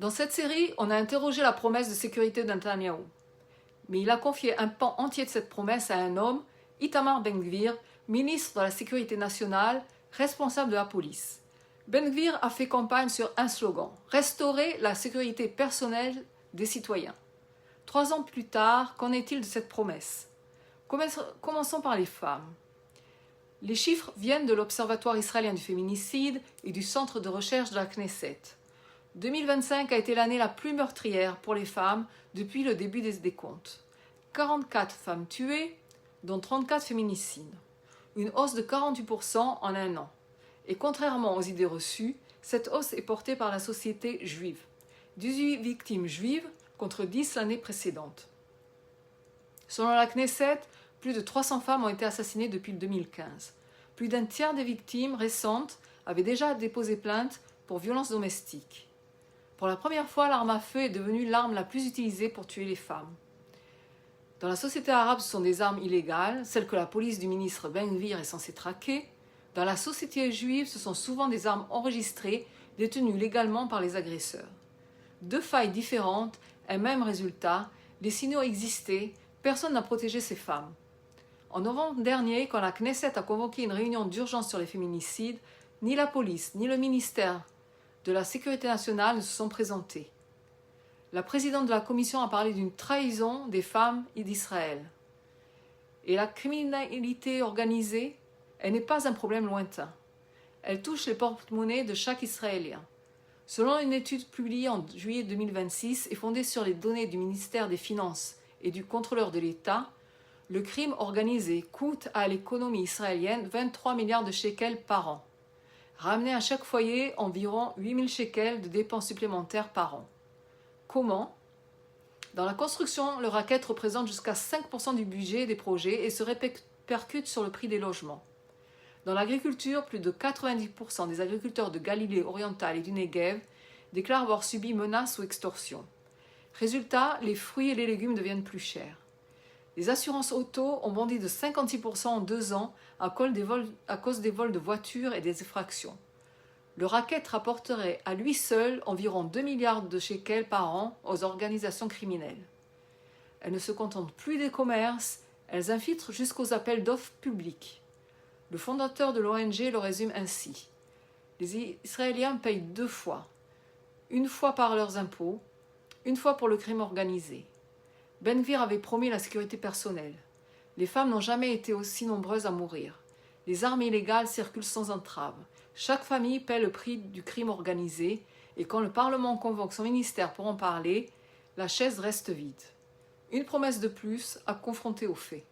Dans cette série, on a interrogé la promesse de sécurité de Netanyahou. Mais il a confié un pan entier de cette promesse à un homme, Itamar Ben-Gvir, ministre de la Sécurité nationale, responsable de la police. Ben-Gvir a fait campagne sur un slogan, restaurer la sécurité personnelle des citoyens. 3 ans plus tard, qu'en est-il de cette promesse? Commençons par les femmes. Les chiffres viennent de l'Observatoire israélien du féminicide et du Centre de recherche de la Knesset. 2025 a été l'année la plus meurtrière pour les femmes depuis le début des décomptes. 44 femmes tuées, dont 34 féminicides. Une hausse de 48% en un an. Et contrairement aux idées reçues, cette hausse est portée par la société juive. 18 victimes juives contre 10 l'année précédente. Selon la Knesset, plus de 300 femmes ont été assassinées depuis 2015. Plus d'un tiers des victimes récentes avaient déjà déposé plainte pour violences domestiques. Pour la première fois, l'arme à feu est devenue l'arme la plus utilisée pour tuer les femmes. Dans la société arabe, ce sont des armes illégales, celles que la police du ministre Ben-Gvir est censée traquer. Dans la société juive, ce sont souvent des armes enregistrées, détenues légalement par les agresseurs. 2 failles différentes, un même résultat, les signaux existaient, personne n'a protégé ces femmes. En novembre dernier, quand la Knesset a convoqué une réunion d'urgence sur les féminicides, ni la police ni le ministère de la Sécurité nationale ne se sont présentés. La présidente de la commission a parlé d'une trahison des femmes et d'Israël. Et la criminalité organisée, elle n'est pas un problème lointain. Elle touche les porte-monnaies de chaque Israélien. Selon une étude publiée en juillet 2026 et fondée sur les données du ministère des Finances et du Contrôleur de l'État, le crime organisé coûte à l'économie israélienne 23 milliards de shekels par an. Ramener à chaque foyer environ 8 000 shekels de dépenses supplémentaires par an. Comment? Dans la construction, le racket représente jusqu'à 5% du budget des projets et se répercute sur le prix des logements. Dans l'agriculture, plus de 90% des agriculteurs de Galilée orientale et du Negev déclarent avoir subi menaces ou extorsions. Résultat, les fruits et les légumes deviennent plus chers. Les assurances auto ont bondi de 56% en 2 ans à cause des vols de voitures et des effractions. Le racket rapporterait à lui seul environ 2 milliards de shekels par an aux organisations criminelles. Elles ne se contentent plus des commerces, elles infiltrent jusqu'aux appels d'offres publics. Le fondateur de l'ONG le résume ainsi. Les Israéliens payent 2 fois. Une fois par leurs impôts, une fois pour le crime organisé. Ben-Gvir avait promis la sécurité personnelle. Les femmes n'ont jamais été aussi nombreuses à mourir. Les armes illégales circulent sans entrave. Chaque famille paie le prix du crime organisé et quand le Parlement convoque son ministère pour en parler, la chaise reste vide. Une promesse de plus à confronter aux faits.